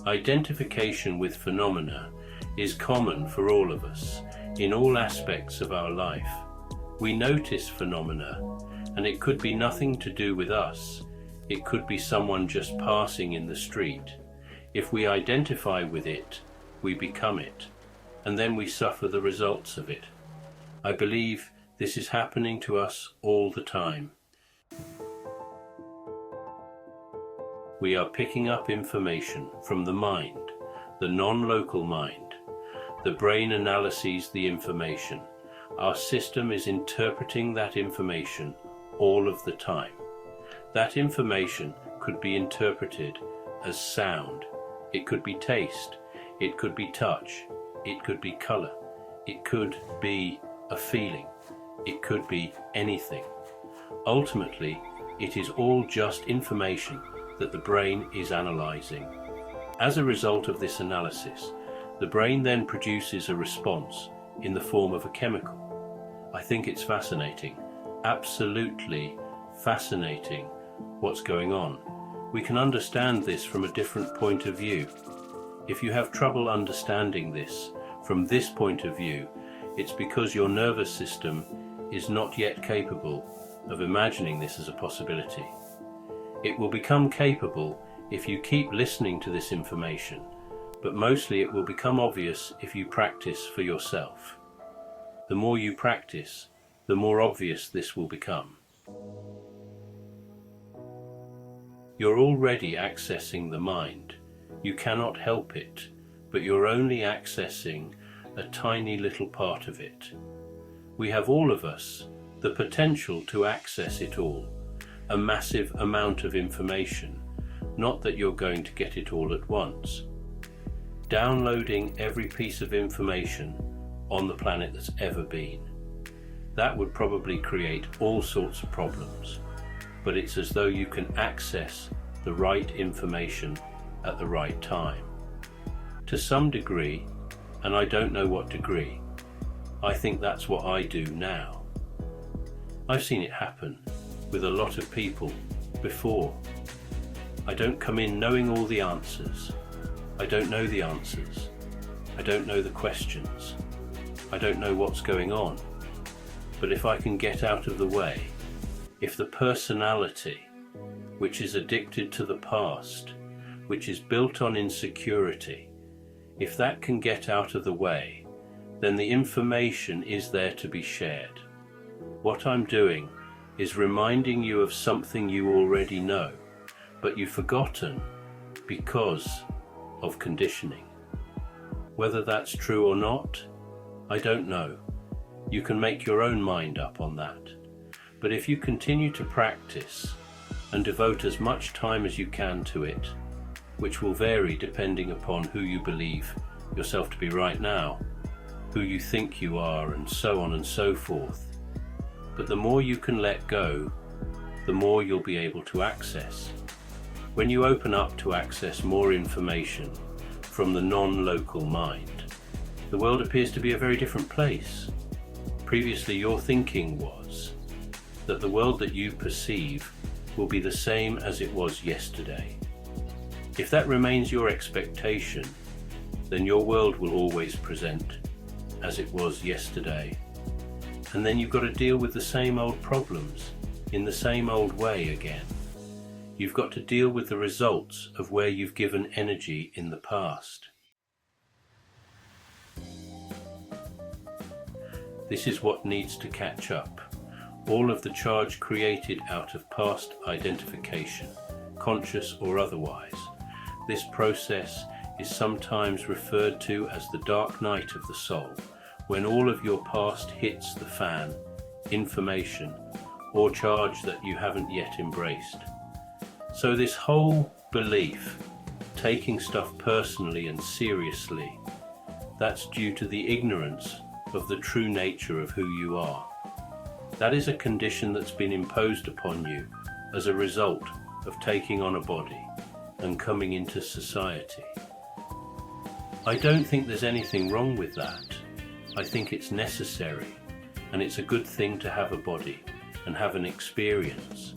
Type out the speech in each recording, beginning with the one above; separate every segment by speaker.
Speaker 1: Identification with phenomena is common for all of us in all aspects of our life. We notice phenomena, and it could be nothing to do with us. It could be someone just passing in the street. If we identify with it, we become it, and then we suffer the results of it. I believe this is happening to us all the time. We are picking up information from the mind, the non-local mind. The brain analyses the information. Our system is interpreting that information all of the time. That information could be interpreted as sound. It could be taste. It could be touch. It could be color. It could be a feeling. It could be anything. Ultimately, it is all just information that the brain is analyzing. As a result of this analysis, the brain then produces a response in the form of a chemical. I think it's fascinating, absolutely fascinating what's going on. We can understand this from a different point of view. If you have trouble understanding this from this point of view, it's because your nervous system is not yet capable of imagining this as a possibility. It will become capable if you keep listening to this information, but mostly it will become obvious if you practice for yourself. The more you practice, the more obvious this will become. You're already accessing the mind. You cannot help it, but you're only accessing a tiny little part of it. We have, all of us, the potential to access it all, a massive amount of information, not that you're going to get it all at once. Downloading every piece of information on the planet that's ever been. That would probably create all sorts of problems, but it's as though you can access the right information at the right time. To some degree, and I don't know what degree, I think that's what I do now. I've seen it happen with a lot of people before. I don't come in knowing all the answers. I don't know the answers. I don't know the questions. I don't know what's going on. But if I can get out of the way, if the personality, which is addicted to the past, which is built on insecurity, if that can get out of the way, then the information is there to be shared. What I'm doing is reminding you of something you already know, but you've forgotten because of conditioning. Whether that's true or not, I don't know. You can make your own mind up on that. But if you continue to practice and devote as much time as you can to it, which will vary depending upon who you believe yourself to be right now, who you think you are, and so on and so forth. But the more you can let go, the more you'll be able to access. When you open up to access more information from the non-local mind, the world appears to be a very different place. Previously, your thinking was that the world that you perceive will be the same as it was yesterday. If that remains your expectation, then your world will always present as it was yesterday. And then you've got to deal with the same old problems in the same old way again. You've got to deal with the results of where you've given energy in the past. This is what needs to catch up. All of the charge created out of past identification, conscious or otherwise. This process is sometimes referred to as the dark night of the soul, when all of your past hits the fan, information, or charge that you haven't yet embraced. So this whole belief, taking stuff personally and seriously, that's due to the ignorance of the true nature of who you are. That is a condition that's been imposed upon you as a result of taking on a body and coming into society. I don't think there's anything wrong with that. I think it's necessary, and it's a good thing to have a body and have an experience.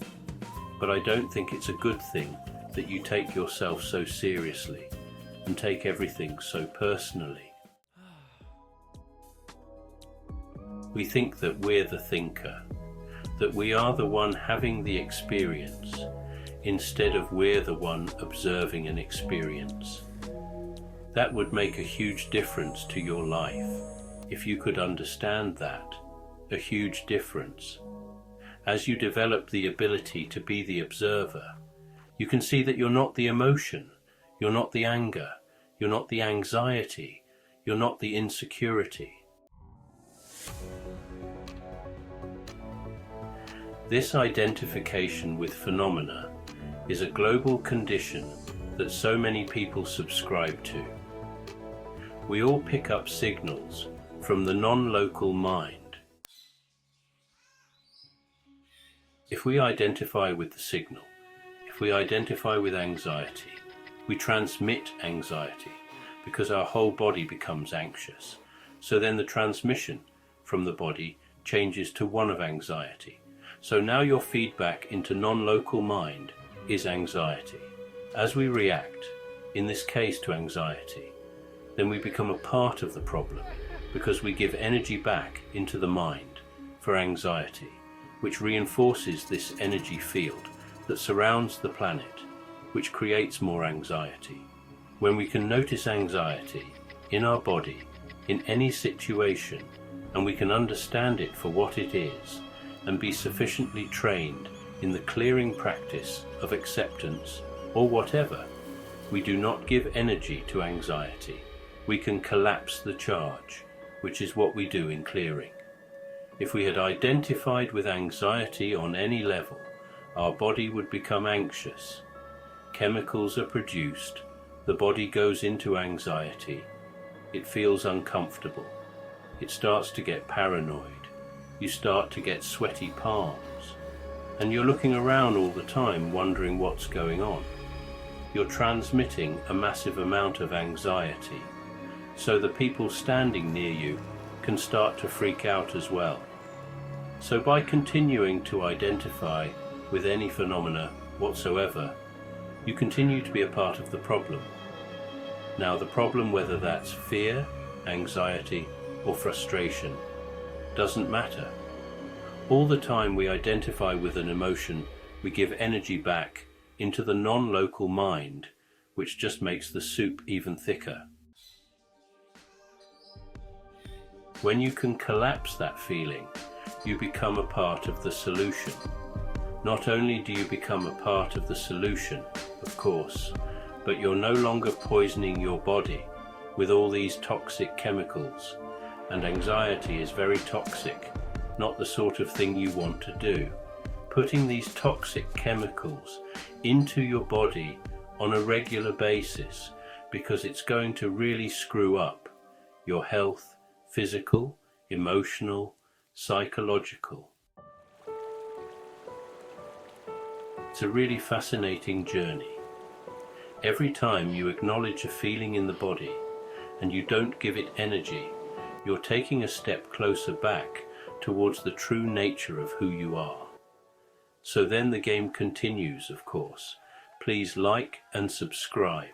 Speaker 1: But I don't think it's a good thing that you take yourself so seriously, and take everything so personally. We think that we're the thinker, that we are the one having the experience, instead of we're the one observing an experience. That would make a huge difference to your life, if you could understand that, a huge difference. As you develop the ability to be the observer, you can see that you're not the emotion, you're not the anger, you're not the anxiety, you're not the insecurity. This identification with phenomena is a global condition that so many people subscribe to. We all pick up signals from the non-local mind. If we identify with the signal, if we identify with anxiety, we transmit anxiety because our whole body becomes anxious. So then the transmission from the body changes to one of anxiety. So now your feedback into non-local mind is anxiety. As we react, in this case to anxiety, then we become a part of the problem because we give energy back into the mind for anxiety, which reinforces this energy field that surrounds the planet, which creates more anxiety. When we can notice anxiety in our body, in any situation, and we can understand it for what it is, and be sufficiently trained in the clearing practice of acceptance or whatever, we do not give energy to anxiety. We can collapse the charge, which is what we do in clearing. If we had identified with anxiety on any level, our body would become anxious. Chemicals are produced, the body goes into anxiety, it feels uncomfortable, it starts to get paranoid. You start to get sweaty palms, and you're looking around all the time wondering what's going on. You're transmitting a massive amount of anxiety, so the people standing near you can start to freak out as well. So by continuing to identify with any phenomena whatsoever, you continue to be a part of the problem. Now the problem, whether that's fear, anxiety, or frustration, doesn't matter. All the time we identify with an emotion, we give energy back into the non-local mind, which just makes the soup even thicker. When you can collapse that feeling, you become a part of the solution. Not only do you become a part of the solution, of course, but you're no longer poisoning your body with all these toxic chemicals. And anxiety is very toxic, not the sort of thing you want to do. Putting these toxic chemicals into your body on a regular basis, because it's going to really screw up your health, physical, emotional, psychological. It's a really fascinating journey. Every time you acknowledge a feeling in the body and you don't give it energy, you're taking a step closer back towards the true nature of who you are. So then the game continues, of course. Please like and subscribe.